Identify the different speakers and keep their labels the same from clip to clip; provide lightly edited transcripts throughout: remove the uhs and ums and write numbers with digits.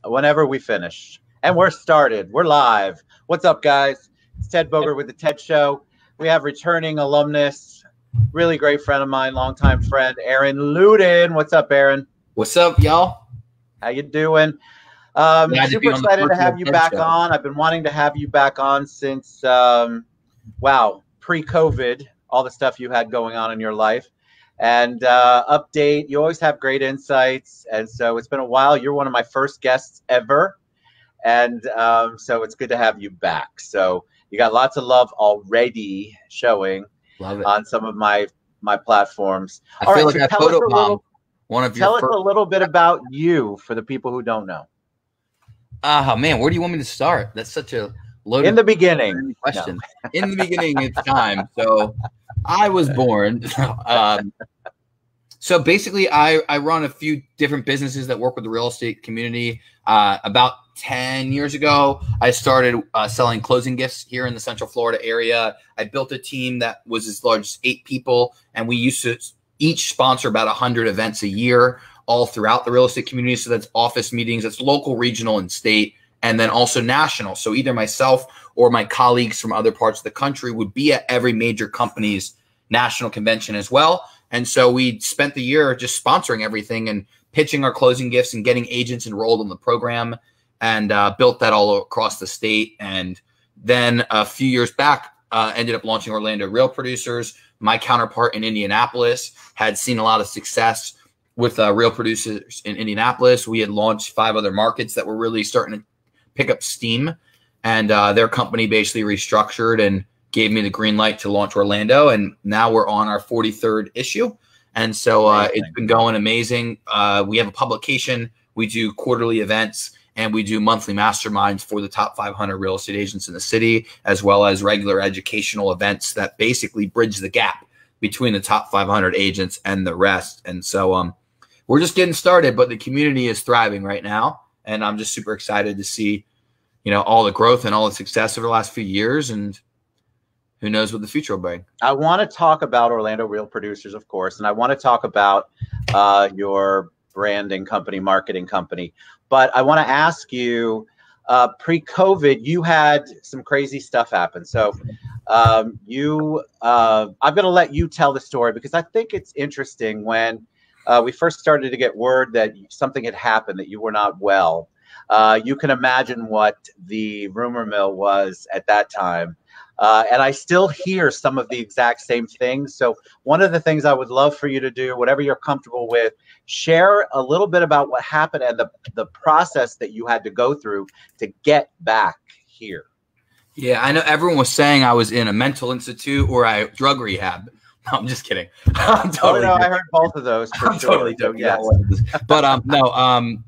Speaker 1: whenever we finish. And we're started. We're live. What's up, guys? It's Ted Boger with the Ted Show. We have returning alumnus, really great friend of mine, longtime friend, Aaron Ludin. What's up, Aaron?
Speaker 2: What's up, y'all?
Speaker 1: How you doing? Super excited to have you back on. I've been wanting to have you back on since, wow, pre-COVID, all the stuff you had going on in your life. And update, you always have great insights. And so it's been a while. You're one of my first guests ever. And so it's good to have you back. So you got lots of love already showing on some of my platforms.
Speaker 2: I feel like I photobombed one of your
Speaker 1: Tell us a little bit about you for the people who don't know.
Speaker 2: Oh, man, where do you want me to start? That's such a loaded
Speaker 1: in the beginning
Speaker 2: question. No. In the beginning, it's time. So I was born. So basically, I run a few different businesses that work with the real estate community. About 10 years ago, I started selling closing gifts here in the Central Florida area. I built a team that was as large as 8 people, and we used to each sponsor about 100 events a year all throughout the real estate community. So that's office meetings, that's local, regional, and state, and then also national. So either myself or my colleagues from other parts of the country would be at every major company's national convention as well. And so we spent the year just sponsoring everything and pitching our closing gifts and getting agents enrolled in the program, and built that all across the state. And then a few years back, ended up launching Orlando Real Producers. My counterpart in Indianapolis had seen a lot of success with Real Producers in Indianapolis. We had launched 5 other markets that were really starting to pick up steam. And their company basically restructured and gave me the green light to launch Orlando. And now we're on our 43rd issue. And so it's been going amazing. We have a publication. We do quarterly events, and we do monthly masterminds for the top 500 real estate agents in the city, as well as regular educational events that basically bridge the gap between the top 500 agents and the rest. And so we're just getting started, but the community is thriving right now. And I'm just super excited to see, you know, all the growth and all the success over the last few years, and who knows what the future will bring. I
Speaker 1: want to talk about Orlando Real Producers, of course, and I want to talk about your branding company, marketing company. But I want to ask you, pre-COVID, you had some crazy stuff happen. So I'm going to let you tell the story, because I think it's interesting. When we first started to get word that something had happened, that you were not well, you can imagine what the rumor mill was at that time. And I still hear some of the exact same things. So one of the things I would love for you to do, whatever you're comfortable with, share a little bit about what happened and the process that you had to go through to get back here.
Speaker 2: Yeah, I know everyone was saying I was in a mental institute or a drug rehab. No, I'm just kidding. I'm totally
Speaker 1: I heard both of those for sure.
Speaker 2: Totally joking. Yes. But no.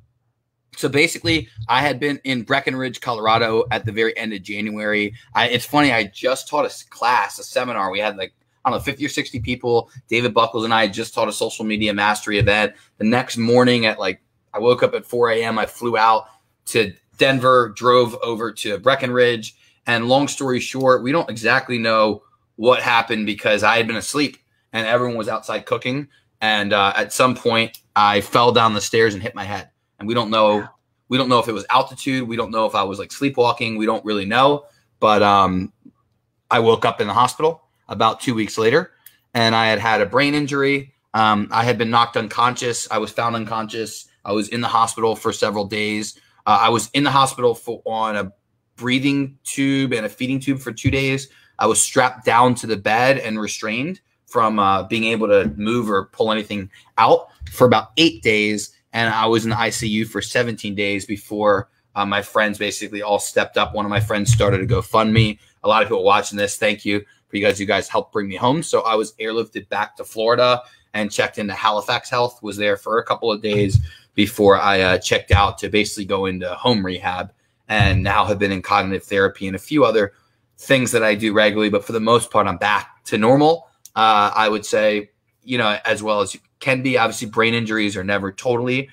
Speaker 2: So basically, I had been in Breckenridge, Colorado at the very end of January. It's funny, I just taught a class, a seminar. We had like, I don't know, 50 or 60 people. David Buckles and I just taught a social media mastery event. The next morning I woke up at 4 a.m. I flew out to Denver, drove over to Breckenridge. And long story short, we don't exactly know what happened because I had been asleep and everyone was outside cooking. And at some point, I fell down the stairs and hit my head. And we don't know if it was altitude. We don't know if I was like sleepwalking. We don't really know. But I woke up in the hospital about 2 weeks later, and I had a brain injury. I had been knocked unconscious. I was found unconscious. I was in the hospital for several days. I was in the hospital on a breathing tube and a feeding tube for 2 days. I was strapped down to the bed and restrained from being able to move or pull anything out for about 8 days. And I was in the ICU for 17 days before my friends basically all stepped up. One of my friends started a GoFundMe. A lot of people watching this, thank you for you guys. You guys helped bring me home. So I was airlifted back to Florida and checked into Halifax Health. Was there for a couple of days before I checked out to basically go into home rehab. And now have been in cognitive therapy and a few other things that I do regularly. But for the most part, I'm back to normal. I would say, you know, as well as you can be. Obviously, brain injuries are never totally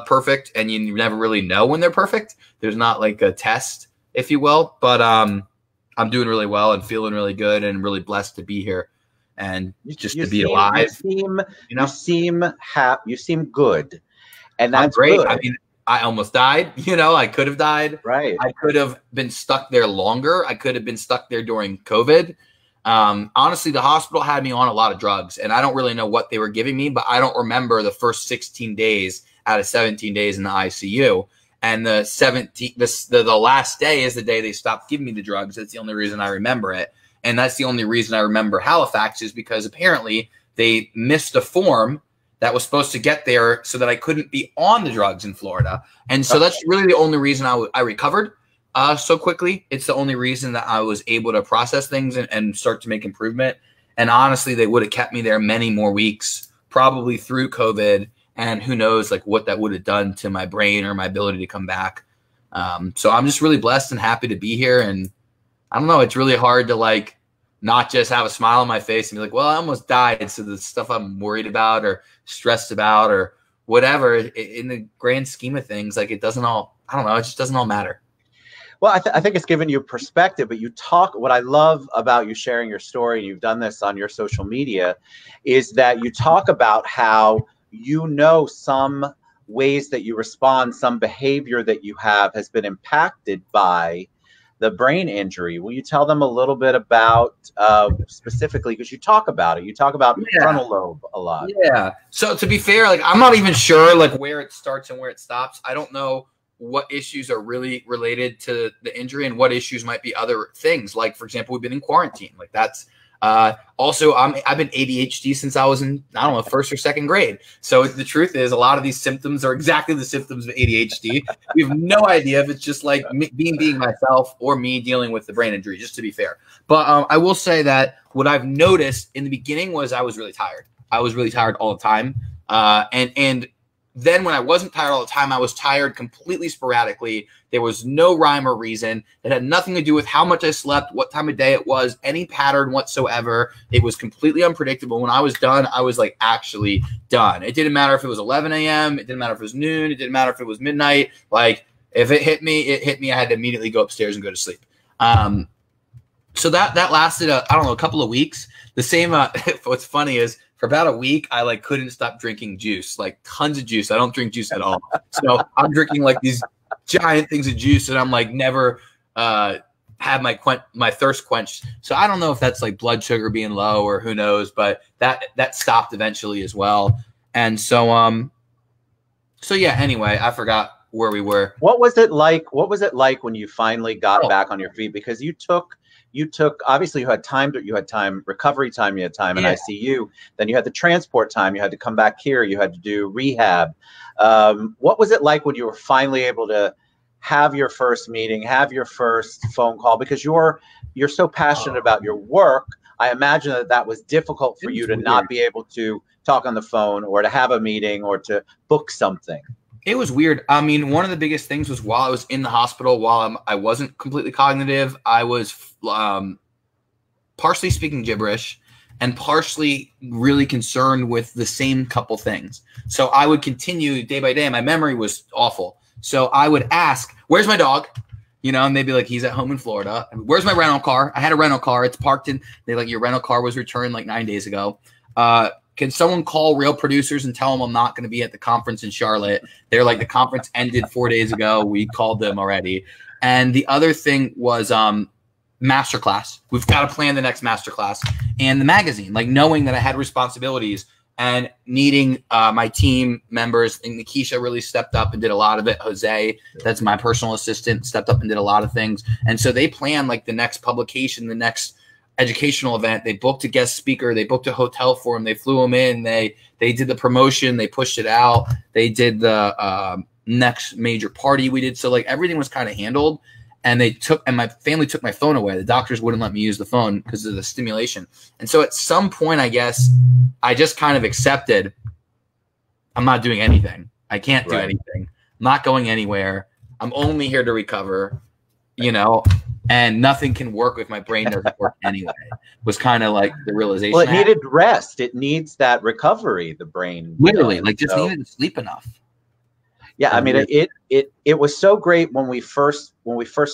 Speaker 2: perfect, and you never really know when they're perfect. There's not like a test, if you will. But I'm doing really well and feeling really good and really blessed to be here and just to be alive.
Speaker 1: You seem good, and that's
Speaker 2: great.
Speaker 1: good.
Speaker 2: I mean, I almost died. I could have died.
Speaker 1: Right.
Speaker 2: I could have been stuck there longer. I could have been stuck there during COVID. Honestly, the hospital had me on a lot of drugs, and I don't really know what they were giving me, but I don't remember the first 16 days out of 17 days in the ICU. And the last day is the day they stopped giving me the drugs. That's the only reason I remember it. And that's the only reason I remember Halifax, is because apparently they missed a form that was supposed to get there so that I couldn't be on the drugs in Florida. And so that's really the only reason I recovered so quickly. It's the only reason that I was able to process things and start to make improvement. And honestly, they would have kept me there many more weeks, probably through COVID. And who knows like what that would have done to my brain or my ability to come back. So I'm just really blessed and happy to be here. And I don't know, it's really hard to like not just have a smile on my face and be like, well, I almost died. So the stuff I'm worried about or stressed about or whatever, in the grand scheme of things, like it doesn't all, I don't know, it just doesn't all matter.
Speaker 1: Well, I think it's given you perspective, but what I love about you sharing your story, and you've done this on your social media, is that you talk about how some ways that you respond, some behavior that you have has been impacted by the brain injury. Will you tell them a little bit about specifically, because you talk about it, frontal lobe a lot.
Speaker 2: Yeah. So to be fair, like I'm not even sure like where it starts and where it stops. I don't know what issues are really related to the injury and what issues might be other things. Like, for example, we've been in quarantine. Like that's also, I've been ADHD since I was in, I don't know, first or second grade. So the truth is a lot of these symptoms are exactly the symptoms of ADHD. We have no idea if it's just like me being myself or me dealing with the brain injury, just to be fair. But I will say that what I've noticed in the beginning was I was really tired. I was really tired all the time. And then when I wasn't tired all the time, I was tired completely sporadically. There was no rhyme or reason. It had nothing to do with how much I slept, what time of day it was, any pattern whatsoever. It was completely unpredictable. When I was done, I was like actually done. It didn't matter if it was 11 a.m. It didn't matter if it was noon. It didn't matter if it was midnight. Like if it hit me, it hit me. I had to immediately go upstairs and go to sleep. So that lasted, I don't know, a couple of weeks. The same, what's funny is, for about a week, I like couldn't stop drinking juice, like tons of juice. I don't drink juice at all. So I'm drinking like these giant things of juice, and I'm like never had my thirst quenched. So I don't know if that's like blood sugar being low or who knows, but that stopped eventually as well. And so yeah, anyway, I forgot where we were.
Speaker 1: What was it like when you finally got back on your feet? Because you took obviously you had time, recovery time, you had time in ICU, then you had the transport time, you had to come back here, you had to do rehab. What was it like when you were finally able to have your first meeting, have your first phone call? Because you're so passionate about your work, I imagine that was difficult for you to not be able to talk on the phone or to have a meeting or to book something.
Speaker 2: It was weird. I mean, one of the biggest things was while I was in the hospital, while I wasn't completely cognitive, I was partially speaking gibberish and partially really concerned with the same couple things. So I would continue day by day, and my memory was awful. So I would ask, where's my dog? And they'd be like, he's at home in Florida. Where's my rental car? I had a rental car. It's parked in. They're like, your rental car was returned like 9 days ago. Can someone call Real Producers and tell them I'm not going to be at the conference in Charlotte? They're like, the conference ended 4 days ago. We called them already. And the other thing was masterclass. We've got to plan the next masterclass. And the magazine, like knowing that I had responsibilities and needing my team members. And Nikisha really stepped up and did a lot of it. Jose, that's my personal assistant, stepped up and did a lot of things. And so they planned like the next publication, the next educational event. They booked a guest speaker. They booked a hotel for him. They flew him in. They did the promotion. They pushed it out. They did the next major party we did. So like everything was kind of handled. And my family took my phone away. The doctors wouldn't let me use the phone because of the stimulation. And so at some point, I guess I just kind of accepted I'm not doing anything. I can't do anything. I'm not going anywhere. I'm only here to recover, and nothing can work if my brain doesn't work anyway, was kind of like the realization.
Speaker 1: Well, it needed rest. It needs that recovery, the brain.
Speaker 2: Literally, needed to sleep enough.
Speaker 1: Yeah, I mean, it was so great when we first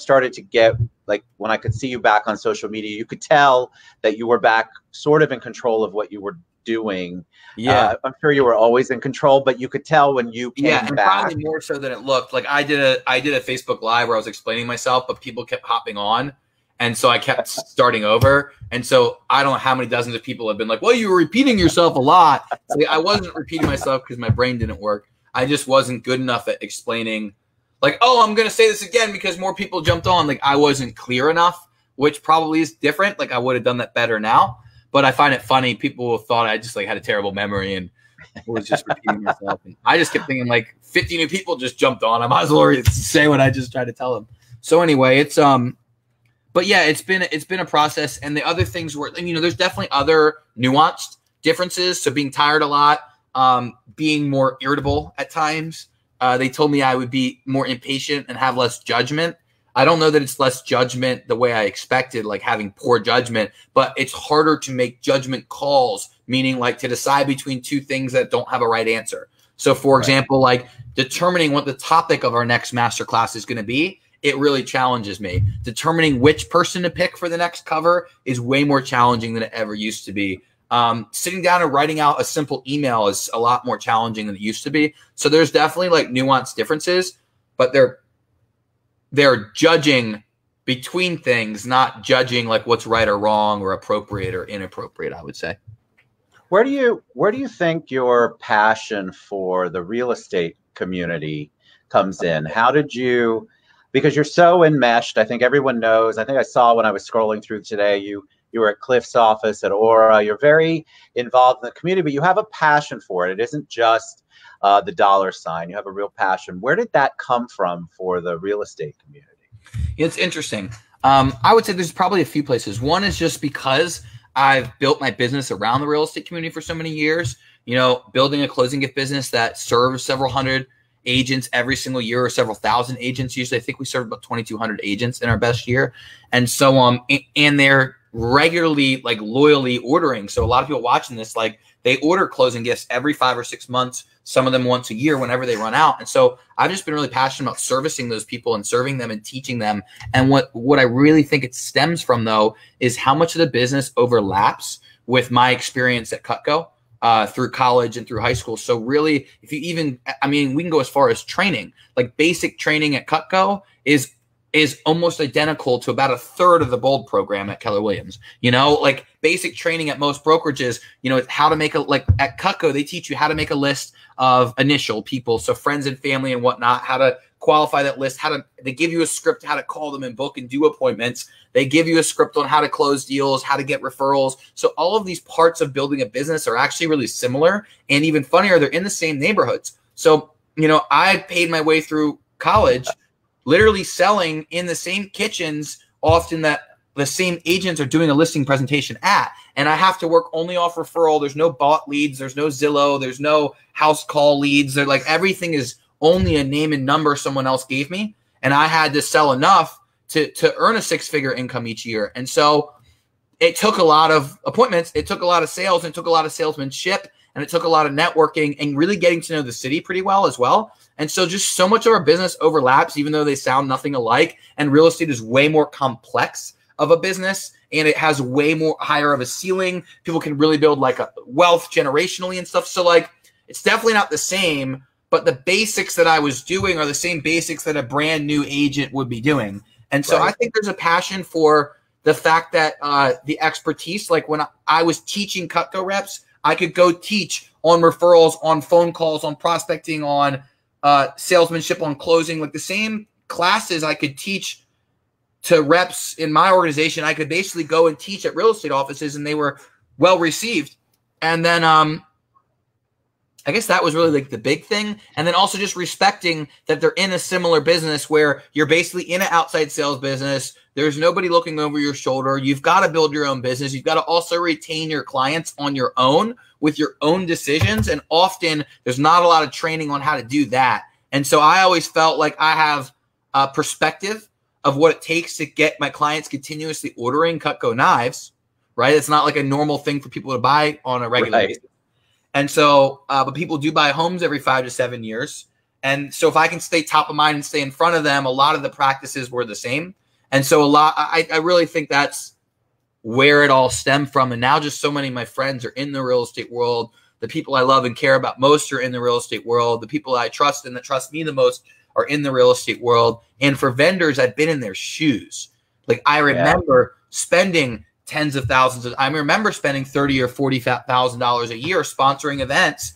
Speaker 1: started to get, like, when I could see you back on social media, you could tell that you were back sort of in control of what you were doing.
Speaker 2: Yeah.
Speaker 1: I'm sure you were always in control, but you could tell when you came
Speaker 2: and
Speaker 1: back.
Speaker 2: probably more so than it looked. Like I did a Facebook Live where I was explaining myself, but people kept hopping on. And so I kept starting over. And so I don't know how many dozens of people have been like, well, you were repeating yourself a lot. So I wasn't repeating myself because my brain didn't work. I just wasn't good enough at explaining, like, oh, I'm going to say this again because more people jumped on. Like I wasn't clear enough, which probably is different. Like I would have done that better now. But I find it funny. People thought I just like had a terrible memory and was just repeating myself. And I just kept thinking like 50 new people just jumped on. I might as well say what I just tried to tell them. So anyway, it's but yeah, it's been a process. And the other things were, you know, there's definitely other nuanced differences. So being tired a lot, being more irritable at times. They told me I would be more impatient and have less judgment. I don't know that it's less judgment the way I expected, like having poor judgment, but it's harder to make judgment calls, meaning like to decide between two things that don't have a right answer. So for example, like determining what the topic of our next masterclass is going to be, it really challenges me. Determining which person to pick for the next cover is way more challenging than it ever used to be. Sitting down and writing out a simple email is a lot more challenging than it used to be. So there's definitely like nuanced differences, but they're judging between things, not judging like what's right or wrong or appropriate or inappropriate, I would say.
Speaker 1: Where do you think your passion for the real estate community comes in? How did you, because you're so enmeshed, I think everyone knows, I think I saw when I was scrolling through today, you were at Cliff's office at Aura, you're very involved in the community, but you have a passion for it. It isn't just the dollar sign. You have a real passion. Where did that come from for the real estate community?
Speaker 2: It's interesting. I would say there's probably a few places. One is just because I've built my business around the real estate community for so many years, you know, building a closing gift business that serves several hundred agents every single year or several thousand agents. Usually I think we serve about 2,200 agents in our best year. And so, and they're regularly, like loyally ordering. So a lot of people watching this, like they order closing gifts every 5 or 6 months, some of them once a year whenever they run out. And so I've just been really passionate about servicing those people and serving them and teaching them. And what I really think it stems from though, is how much of the business overlaps with my experience at Cutco through college and through high school. So really, if you even, I mean, we can go as far as training, like basic training at Cutco is almost identical to about a third of the Bold program at Keller Williams. You know, like basic training at most brokerages, you know, how to make like at Cutco, they teach you how to make a list of initial people. So friends and family and whatnot, how to qualify that list, they give you a script, how to call them and book and do appointments. They give you a script on how to close deals, how to get referrals. So all of these parts of building a business are actually really similar. And even funnier, they're in the same neighborhoods. So, you know, I paid my way through college literally selling in the same kitchens often that the same agents are doing a listing presentation at. And I have to work only off referral. There's no bot leads. There's no Zillow. There's no house call leads. They're like, everything is only a name and number someone else gave me. And I had to sell enough to earn a 6-figure income each year. And so it took a lot of appointments. It took a lot of sales, and it took a lot of salesmanship, and it took a lot of networking and really getting to know the city pretty well as well. And so just so much of our business overlaps, even though they sound nothing alike. And real estate is way more complex of a business, and it has way more higher of a ceiling. People can really build like a wealth generationally and stuff. So like, it's definitely not the same, but the basics that I was doing are the same basics that a brand new agent would be doing. And so I think there's a passion for the fact that the expertise, like when I was teaching Cutco reps, I could go teach on referrals, on phone calls, on prospecting, on salesmanship, on closing, like the same classes I could teach to reps in my organization. I could basically go and teach at real estate offices, and they were well received. And then I guess that was really like the big thing. And then also just respecting that they're in a similar business where you're basically in an outside sales business. There's nobody looking over your shoulder. You've got to build your own business. You've got to also retain your clients on your own with your own decisions. And often there's not a lot of training on how to do that. And so I always felt like I have a perspective of what it takes to get my clients continuously ordering Cutco knives, right? It's not like a normal thing for people to buy on a regular basis. And so, but people do buy homes every 5 to 7 years. And so if I can stay top of mind and stay in front of them, a lot of the practices were the same. And so I really think that's where it all stemmed from. And now just so many of my friends are in the real estate world. The people I love and care about most are in the real estate world. The people I trust and that trust me the most are in the real estate world. And for vendors, I've been in their shoes. Like I remember spending tens of thousands I remember spending $30,000 or $40,000 a year sponsoring events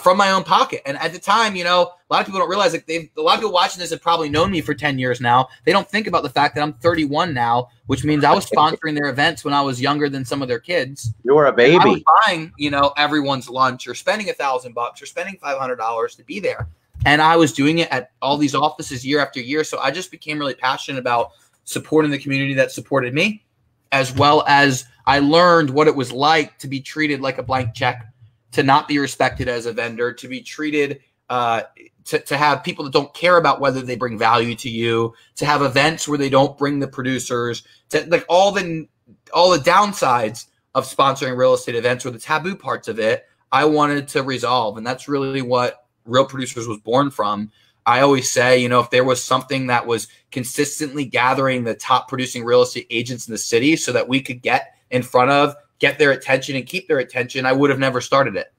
Speaker 2: from my own pocket. And at the time, you know, a lot of people don't realize, like, a lot of people watching this have probably known me for 10 years now. They don't think about the fact that I'm 31 now, which means I was sponsoring their events when I was younger than some of their kids.
Speaker 1: You were a baby.
Speaker 2: I was buying, you know, everyone's lunch or spending $1,000 or spending $500 to be there. And I was doing it at all these offices year after year. So I just became really passionate about supporting the community that supported me, as well as I learned what it was like to be treated like a blank check, to not be respected as a vendor, to be treated, to have people that don't care about whether they bring value to you, to have events where they don't bring the producers, to like all the downsides of sponsoring real estate events, or the taboo parts of it, I wanted to resolve. And that's really what Real Producers was born from. I always say, you know, if there was something that was consistently gathering the top producing real estate agents in the city so that we could get in front of, get their attention and keep their attention, I would have never started it.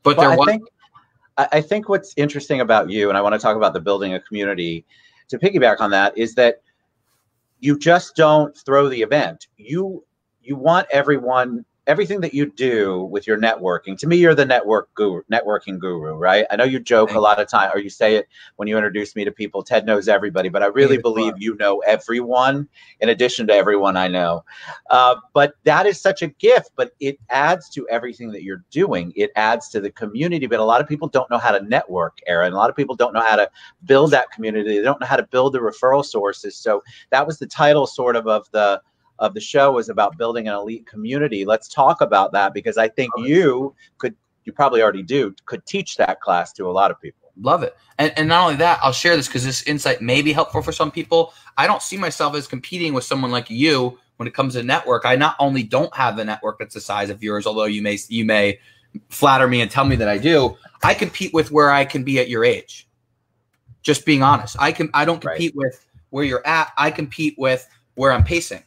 Speaker 2: But
Speaker 1: I think what's interesting about you, and I want to talk about the building a community, to piggyback on that, is that you just don't throw the event. You want everything that you do with your networking. To me, you're the networking guru, right? I know you joke a lot of time, or you say it when you introduce me to people, Ted knows everybody, but I really believe you know everyone in addition to everyone I know. But that is such a gift, but it adds to everything that you're doing. It adds to the community, but a lot of people don't know how to network, Aaron. A lot of people don't know how to build that community. They don't know how to build the referral sources. So that was the title sort of the show, is about building an elite community. Let's talk about that, because I think you probably already could teach that class to a lot of people.
Speaker 2: Love it. And not only that, I'll share this because this insight may be helpful for some people. I don't see myself as competing with someone like you when it comes to network. I not only don't have the network that's the size of yours, although you may flatter me and tell me that I do. I compete with where I can be at your age. Just being honest. I don't compete with where you're at. I compete with where I'm pacing.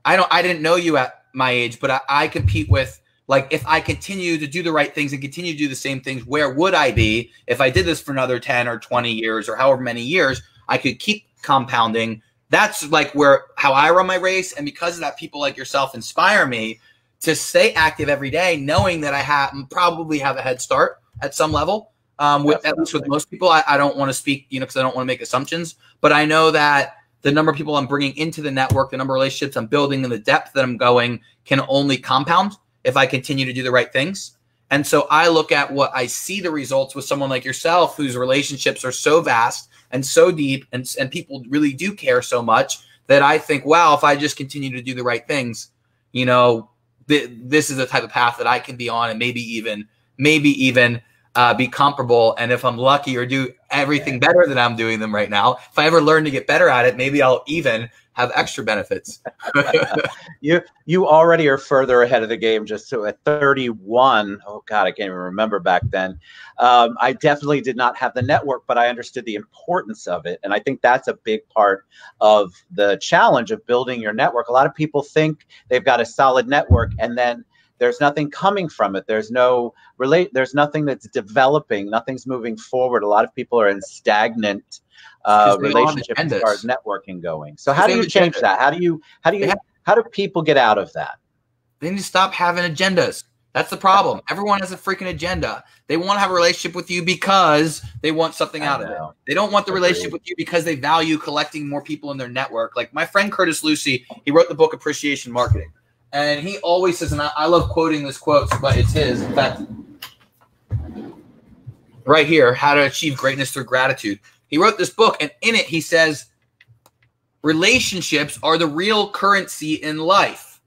Speaker 2: I didn't know you at my age, but I compete with, like, if I continue to do the right things and continue to do the same things, where would I be if I did this for another 10 or 20 years or however many years? I could keep compounding. That's like how I run my race. And because of that, people like yourself inspire me to stay active every day, knowing that I probably have a head start at some level. At least with most people, I don't want to speak, because I don't want to make assumptions, but I know that the number of people I'm bringing into the network, the number of relationships I'm building, and the depth that I'm going can only compound if I continue to do the right things. And so I look at what I see the results with someone like yourself, whose relationships are so vast and so deep, and people really do care so much, that I think, wow, if I just continue to do the right things, this is the type of path that I can be on, and maybe even be comparable. And if I'm lucky or do everything better than I'm doing them right now, if I ever learn to get better at it, maybe I'll even have extra benefits.
Speaker 1: You already are further ahead of the game. Just so at 31, oh God, I can't even remember back then. I definitely did not have the network, but I understood the importance of it. And I think that's a big part of the challenge of building your network. A lot of people think they've got a solid network, and then there's nothing coming from it. There's nothing that's developing. Nothing's moving forward. A lot of people are in stagnant relationship as far as networking going. So how do you change that? How do people get out of that?
Speaker 2: They need to stop having agendas. That's the problem. Everyone has a freaking agenda. They want to have a relationship with you because they want something out of it. They don't want the relationship with you because they value collecting more people in their network. Like my friend Curtis Lucy, he wrote the book Appreciation Marketing. And he always says, and I love quoting this quote, but it's his. In fact, right here, How to Achieve Greatness Through Gratitude. He wrote this book, and in it he says, relationships are the real currency in life.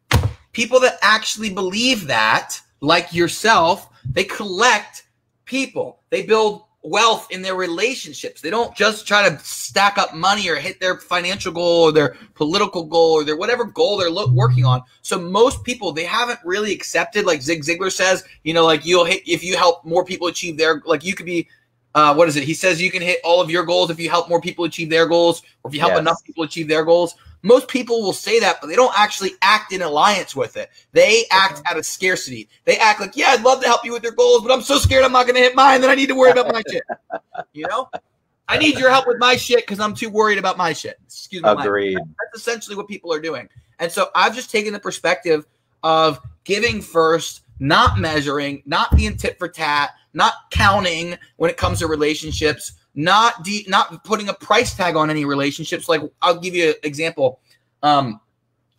Speaker 2: People that actually believe that, like yourself, they collect people. They build wealth in their relationships. They don't just try to stack up money or hit their financial goal or their political goal or their whatever goal they're working on. So most people, they haven't really accepted, like Zig Ziglar says, like you'll hit, if you help more people achieve their, like you could be, what is it? He says you can hit all of your goals if you help more people achieve their goals, or if you help enough people achieve their goals. most people will say that, but they don't actually act in alliance with it. They act out of scarcity. They act like, yeah, I'd love to help you with your goals, but I'm so scared I'm not going to hit mine that I need to worry about my shit. You know, I need your help with my shit because I'm too worried about my shit. Excuse me.
Speaker 1: Agreed.
Speaker 2: That's essentially what people are doing. And so I've just taken the perspective of giving first, not measuring, not being tit for tat, not counting when it comes to relationships, not putting a price tag on any relationships. Like, I'll give you an example. When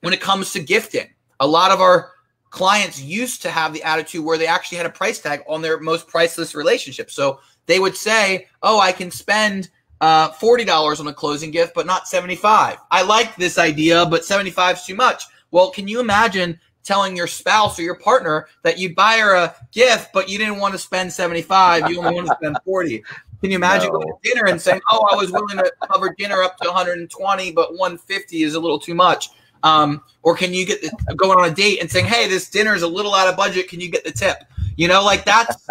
Speaker 2: it comes to gifting, a lot of our clients used to have the attitude where they actually had a price tag on their most priceless relationship. So they would say, oh, I can spend $40 on a closing gift, but not $75. I like this idea, but $75 is too much. Well, can you imagine telling your spouse or your partner that you'd buy her a gift, but you didn't want to spend $75, you only want to spend $40? Can you imagine going to dinner and saying, oh, I was willing to cover dinner up to $120, but $150 is a little too much? Or can you get going on a date and saying, hey, this dinner is a little out of budget. Can you get the tip? You know, like, that's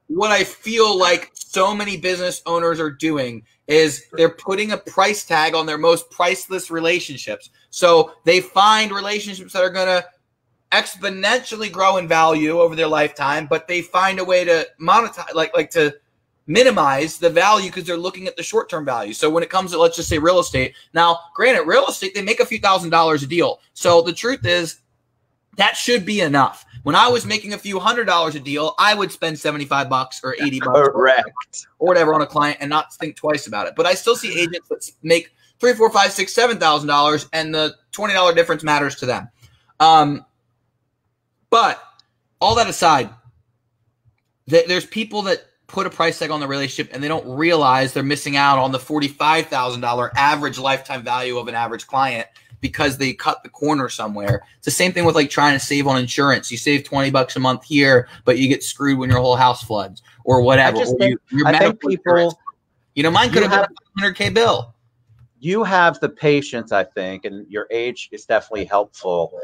Speaker 2: what I feel like so many business owners are doing, is they're putting a price tag on their most priceless relationships. So they find relationships that are going to exponentially grow in value over their lifetime, but they find a way to monetize, like to minimize the value because they're looking at the short-term value. So when it comes to, let's just say, real estate, now, granted, real estate, they make a few $1,000s a deal. So the truth is that should be enough. When I was making a few $100s a deal, I would spend $75 or $80
Speaker 1: Correct.
Speaker 2: or whatever on a client and not think twice about it. But I still see agents that make $3,000, $4,000, $5,000, $6,000, $7,000, and the $20 difference matters to them. But all that aside, there's people that put a price tag on the relationship and they don't realize they're missing out on the $45,000 average lifetime value of an average client because they cut the corner somewhere. It's the same thing with, like, trying to save on insurance. You save $20 a month here, but you get screwed when your whole house floods or whatever.
Speaker 1: I think people,
Speaker 2: you know, mine could have been a $100K bill.
Speaker 1: You have the patience, I think, and your age is definitely helpful.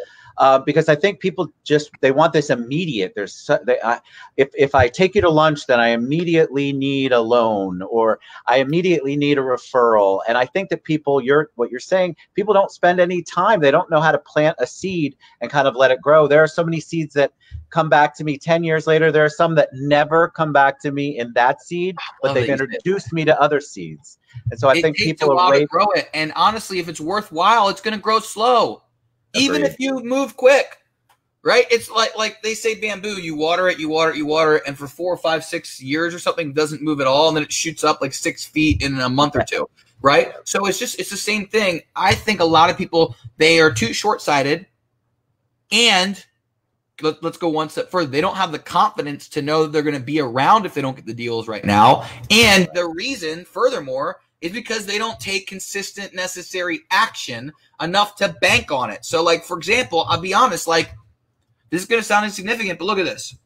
Speaker 1: Because I think people they want this immediate. If I take you to lunch, then I immediately need a loan, or I immediately need a referral. And I think that what you're saying, people don't spend any time. They don't know how to plant a seed and kind of let it grow. There are so many seeds that come back to me 10 years later. There are some that never come back to me in that seed, but they've introduced me to other seeds. And so I think people
Speaker 2: are waiting to grow it. And honestly, if it's worthwhile, it's going to grow slow. Even if you move quick, right? It's like they say bamboo, you water it, and for 4 or 5, 6 years or something, doesn't move at all, and then it shoots up like 6 feet in a month or two, right? So it's the same thing. I think a lot of people, they are too short-sighted, and let's go one step further. They don't have the confidence to know that they're going to be around if they don't get the deals right now. And the reason, furthermore, is because they don't take consistent, necessary action enough to bank on it. So, like, for example, I'll be honest, like, this is going to sound insignificant, but look at this. In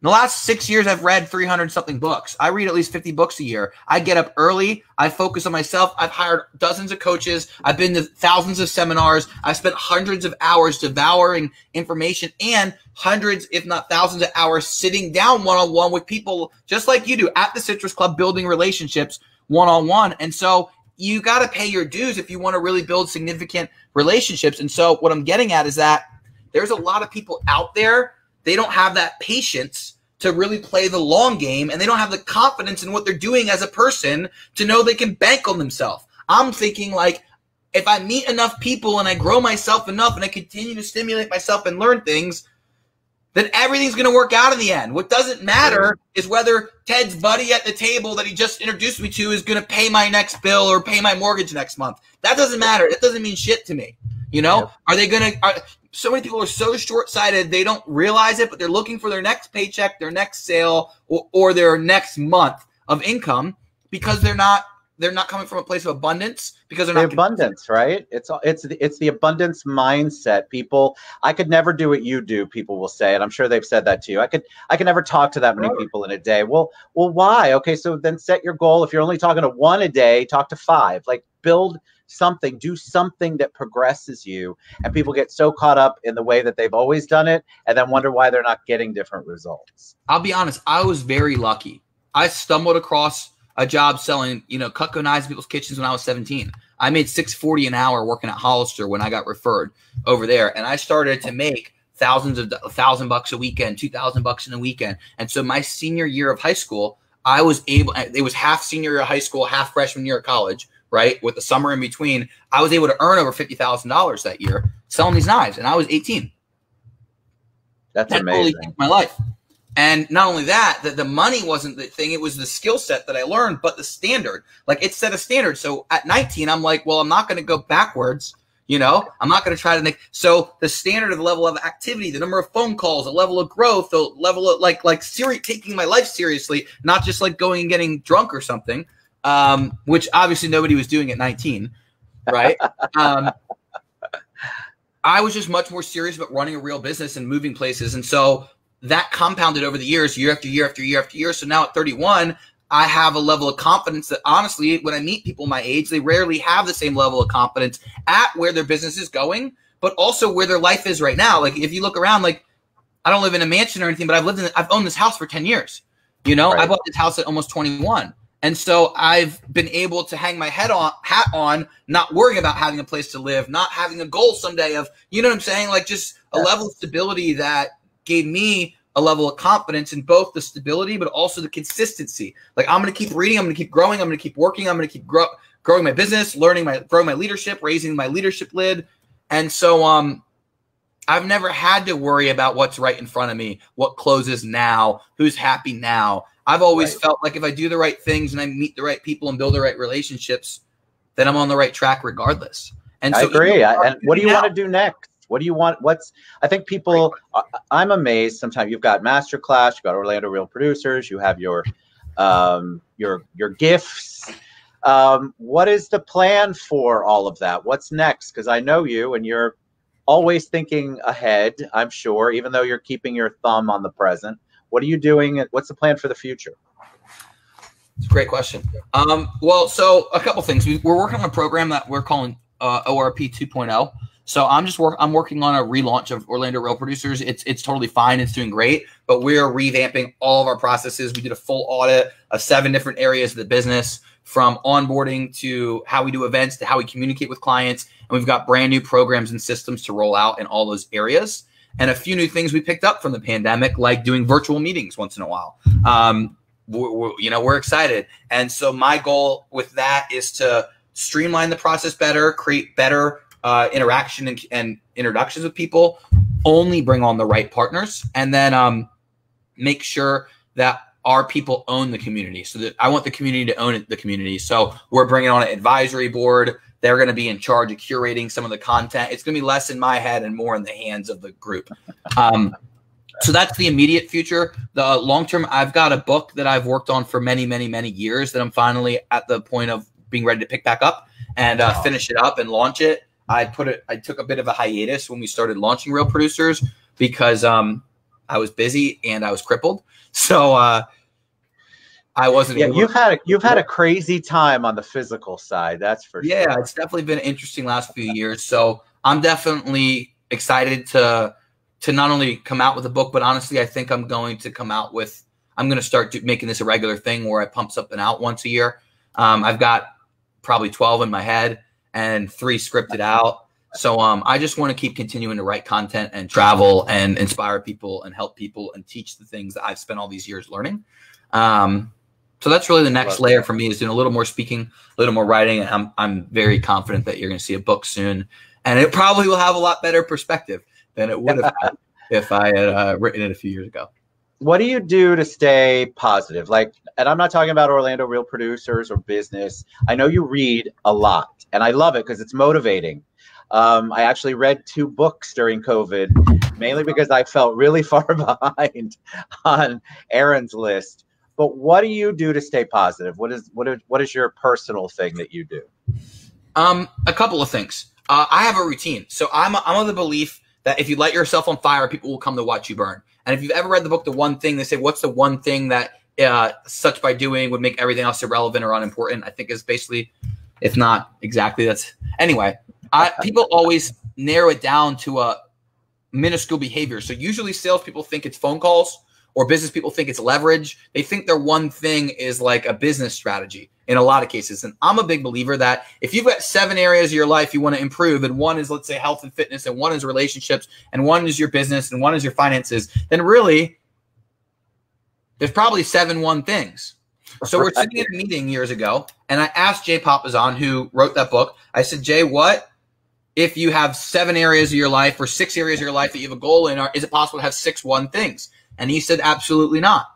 Speaker 2: the last 6 years, I've read 300-something books. I read at least 50 books a year. I get up early. I focus on myself. I've hired dozens of coaches. I've been to thousands of seminars. I've spent hundreds of hours devouring information and hundreds, if not thousands of hours sitting down one-on-one with people just like you do at the Citrus Club, building relationships one-on-one. And so you got to pay your dues if you want to really build significant relationships. And so what I'm getting at is that there's a lot of people out there, they don't have that patience to really play the long game, and they don't have the confidence in what they're doing as a person to know they can bank on themselves. I'm thinking, like, if I meet enough people and I grow myself enough and I continue to stimulate myself and learn things, then everything's going to work out in the end. What doesn't matter is whether Ted's buddy at the table that he just introduced me to is going to pay my next bill or pay my mortgage next month. That doesn't matter. That doesn't mean shit to me. You know, Are they going to, so many people are so short-sighted, they don't realize it, but they're looking for their next paycheck, their next sale, or their next month of income because they're not coming from a place of abundance, because they're not
Speaker 1: abundance, right? It's the abundance mindset. People, I could never do what you do, people will say, and I'm sure they've said that to you. I could never talk to that many people in a day. Well, why? Okay, so then set your goal. If you're only talking to 1 a day, talk to 5. Like, build something, do something that progresses you. And people get so caught up in the way that they've always done it and then wonder why they're not getting different results.
Speaker 2: I'll be honest, I was very lucky. I stumbled across a job selling, Cutco knives in people's kitchens when I was 17. I made $6.40 an hour working at Hollister when I got referred over there. And I started to make $1,000 a weekend, $2,000 in a weekend. And so my senior year of high school, I was able, it was half senior year of high school, half freshman year of college, right? With the summer in between, I was able to earn over $50,000 that year selling these knives. And I was 18.
Speaker 1: That's
Speaker 2: that
Speaker 1: amazing.
Speaker 2: Totally changed my life. And not only that, the money wasn't the thing. It was the skill set that I learned, but the standard. Like, it set a standard. So at 19, I'm like, well, I'm not going to go backwards. I'm not going to try to make. So the standard of the level of activity, the number of phone calls, the level of growth, the level of taking my life seriously, not just like going and getting drunk or something, which obviously nobody was doing at 19, right? I was just much more serious about running a real business and moving places. And so that compounded over the years, year after year after year after year. So now at 31, I have a level of confidence that, honestly, when I meet people my age, they rarely have the same level of confidence at where their business is going, but also where their life is right now. Like, if you look around, like, I don't live in a mansion or anything, but I've owned this house for 10 years. Right. I bought this house at almost 21. And so I've been able to hang my hat on, not worrying about having a place to live, not having a goal someday of, you know what I'm saying? Like, just a level of stability that gave me a level of confidence in both the stability, but also the consistency. Like, I'm going to keep reading. I'm going to keep growing. I'm going to keep working. I'm going to keep growing my business, growing my leadership, raising my leadership lid. And so, I've never had to worry about what's right in front of me, what closes now, who's happy now. I've always felt like if I do the right things and I meet the right people and build the right relationships, then I'm on the right track regardless. And so
Speaker 1: I agree. And what do you want to do next? What do you want? I think people, I'm amazed sometimes. You've got Masterclass, you've got Orlando Real Producers, you have your gifts. What is the plan for all of that? What's next? Because I know you and you're always thinking ahead, I'm sure, even though you're keeping your thumb on the present. What are you doing? What's the plan for the future?
Speaker 2: It's a great question. Well, so a couple things. We're working on a program that we're calling ORP 2.0. So I'm working on a relaunch of Orlando Real Producers. It's totally fine. It's doing great, but we're revamping all of our processes. We did a full audit of 7 different areas of the business, from onboarding to how we do events to how we communicate with clients. And we've got brand new programs and systems to roll out in all those areas. And a few new things we picked up from the pandemic, like doing virtual meetings once in a while. We're excited. And so my goal with that is to streamline the process better, create better interaction and introductions with people, only bring on the right partners, and then make sure that our people own the community. So that I want the community to own the community. So we're bringing on an advisory board. They're going to be in charge of curating some of the content. It's going to be less in my head and more in the hands of the group. So that's the immediate future. The long term, I've got a book that I've worked on for many, many, many years that I'm finally at the point of being ready to pick back up and finish it up and launch it. I took a bit of a hiatus when we started launching Real Producers because I was busy and I was crippled. So I wasn't.
Speaker 1: Yeah, you've had a crazy time on the physical side. That's for sure.
Speaker 2: Yeah, it's definitely been an interesting last few years. So I'm definitely excited to not only come out with a book, but honestly, I think I'm going to start making this a regular thing where I pump something out once a year. I've got probably 12 in my head and 3 scripted out. So I just want to keep continuing to write content and travel and inspire people and help people and teach the things that I've spent all these years learning. So that's really the next layer for me, is doing a little more speaking, a little more writing. And I'm very confident that you're going to see a book soon, and it probably will have a lot better perspective than it would have had if I had written it a few years ago.
Speaker 1: What do you do to stay positive? And I'm not talking about Orlando Real Producers or business. I know you read a lot, and I love it because it's motivating. I actually read 2 books during COVID, mainly because I felt really far behind on Aaron's list. But what do you do to stay positive? What is your personal thing that you do?
Speaker 2: A couple of things. I have a routine. So I'm of the belief that if you light yourself on fire, people will come to watch you burn. And if you've ever read the book, The One Thing, they say, what's the one thing that such by doing would make everything else irrelevant or unimportant? I think is basically, if not exactly, that's anyway. People always narrow it down to a minuscule behavior. So usually salespeople think it's phone calls or business people think it's leverage. They think their one thing is like a business strategy in a lot of cases. And I'm a big believer that if you've got 7 areas of your life you want to improve, and one is, let's say, health and fitness, and one is relationships, and one is your business, and one is your finances, then really there's probably 7 things. So we're sitting in a meeting years ago, and I asked Jay Papasan, who wrote that book, I said, Jay, what if you have 7 areas of your life or 6 areas of your life that you have a goal in, or is it possible to have 6 one things? And he said, absolutely not.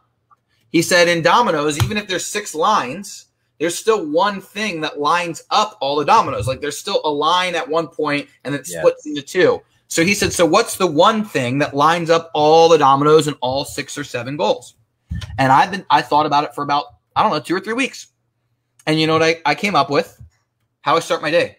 Speaker 2: He said, in dominoes, even if there's 6 lines, there's still one thing that lines up all the dominoes. Like there's still a line at one point and then it splits into 2. So he said, so what's the one thing that lines up all the dominoes and all 6 or 7 goals? And I thought about it for about, I don't know, 2 or 3 weeks. And you know what I came up with? How I start my day.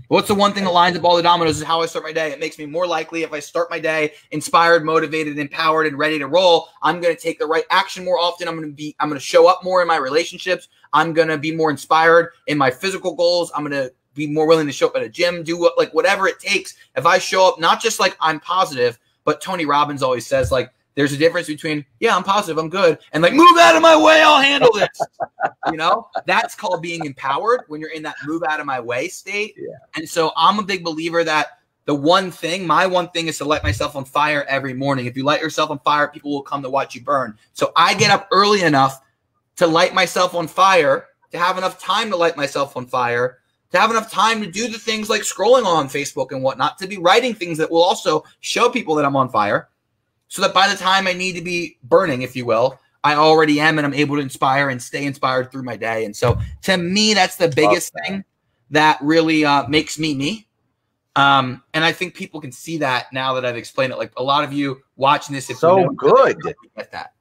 Speaker 2: What's the one thing that lines up all the dominoes is how I start my day. It makes me more likely, if I start my day inspired, motivated, empowered, and ready to roll, I'm going to take the right action more often. I'm going to show up more in my relationships. I'm going to be more inspired in my physical goals. I'm going to be more willing to show up at a gym, do whatever it takes. If I show up, not just like I'm positive, but Tony Robbins always says, like, there's a difference between, yeah, I'm positive, I'm good, and like, move out of my way, I'll handle this. You know, that's called being empowered when you're in that move out of my way state. Yeah. And so I'm a big believer that my one thing is to light myself on fire every morning. If you light yourself on fire, people will come to watch you burn. So I get up early enough to light myself on fire, to have enough time to light myself on fire, to have enough time to do the things like scrolling on Facebook and whatnot, to be writing things that will also show people that I'm on fire. So that by the time I need to be burning, if you will, I already am, and I'm able to inspire and stay inspired through my day. And so to me, that's the biggest thing that really makes me me. And I think people can see that now that I've explained it. Like a lot of you watching this, if
Speaker 1: so
Speaker 2: you know,
Speaker 1: good.
Speaker 2: Get that.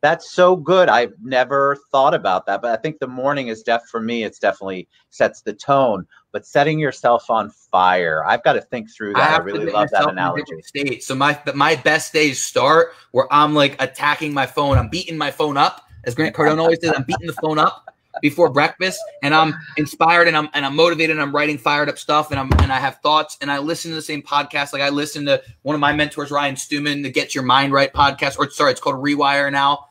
Speaker 1: That's so good. I've never thought about that, but I think the morning is for me, it's definitely sets the tone. But setting yourself on fire, I've got to think through that. I really love that analogy.
Speaker 2: State. So my best days start where I'm like attacking my phone. I'm beating my phone up, as Grant Cardone always says. I'm beating the phone up before breakfast, and I'm inspired and I'm motivated and I'm writing fired up stuff, and I have thoughts, and I listen to the same podcast. Like I listen to one of my mentors, Ryan Stewman, the Get Your Mind Right podcast, or sorry, it's called Rewire now.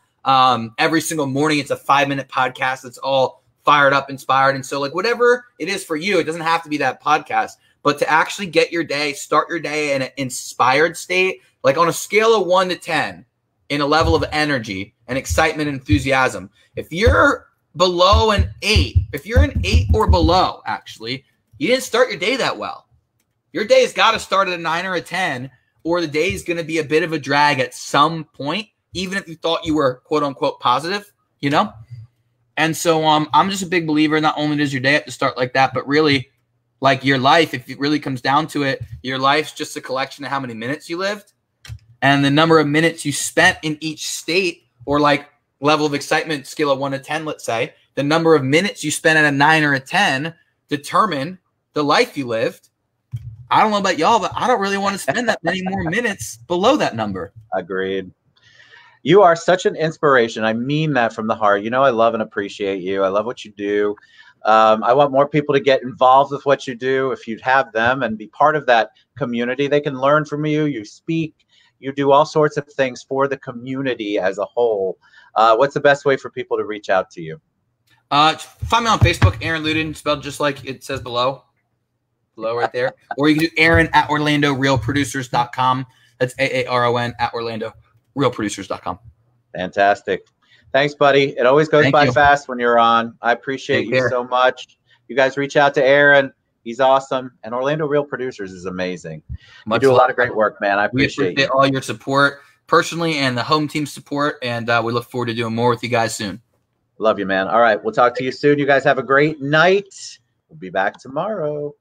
Speaker 2: Every single morning, it's a 5-minute podcast. It's all fired up, inspired. And so like whatever it is for you, it doesn't have to be that podcast, but to actually get your day, start your day in an inspired state, like on a scale of 1 to 10 in a level of energy and excitement and enthusiasm. If you're below an 8, if you're an 8 or below, actually, you didn't start your day that well. Your day has got to start at a 9 or a 10, or the day is going to be a bit of a drag at some point, even if you thought you were quote unquote positive, you know? And so I'm just a big believer. Not only does your day have to start like that, but really like your life, if it really comes down to it, your life's just a collection of how many minutes you lived and the number of minutes you spent in each state, or like level of excitement, scale of 1 to 10, let's say, the number of minutes you spent at a 9 or a 10 determine the life you lived. I don't know about y'all, but I don't really want to spend that many more minutes below that number.
Speaker 1: Agreed. You are such an inspiration. I mean that from the heart. You know, I love and appreciate you. I love what you do. I want more people to get involved with what you do. If you'd have them and be part of that community, they can learn from you. You speak, you do all sorts of things for the community as a whole. What's the best way for people to reach out to you?
Speaker 2: Find me on Facebook, Aaron Ludin, spelled just like it says below right there. Or you can do Aaron at OrlandoRealProducers.com. That's AARON at OrlandoRealProducers.com.
Speaker 1: Fantastic. Thanks, buddy. It always goes by fast when you're on. I appreciate you so much. You guys reach out to Aaron. He's awesome. And Orlando Real Producers is amazing. You do a lot of great work, man. I appreciate
Speaker 2: all your support personally and the home team support. And we look forward to doing more with you guys soon.
Speaker 1: Love you, man. All right. We'll talk to you soon. You guys have a great night. We'll be back tomorrow.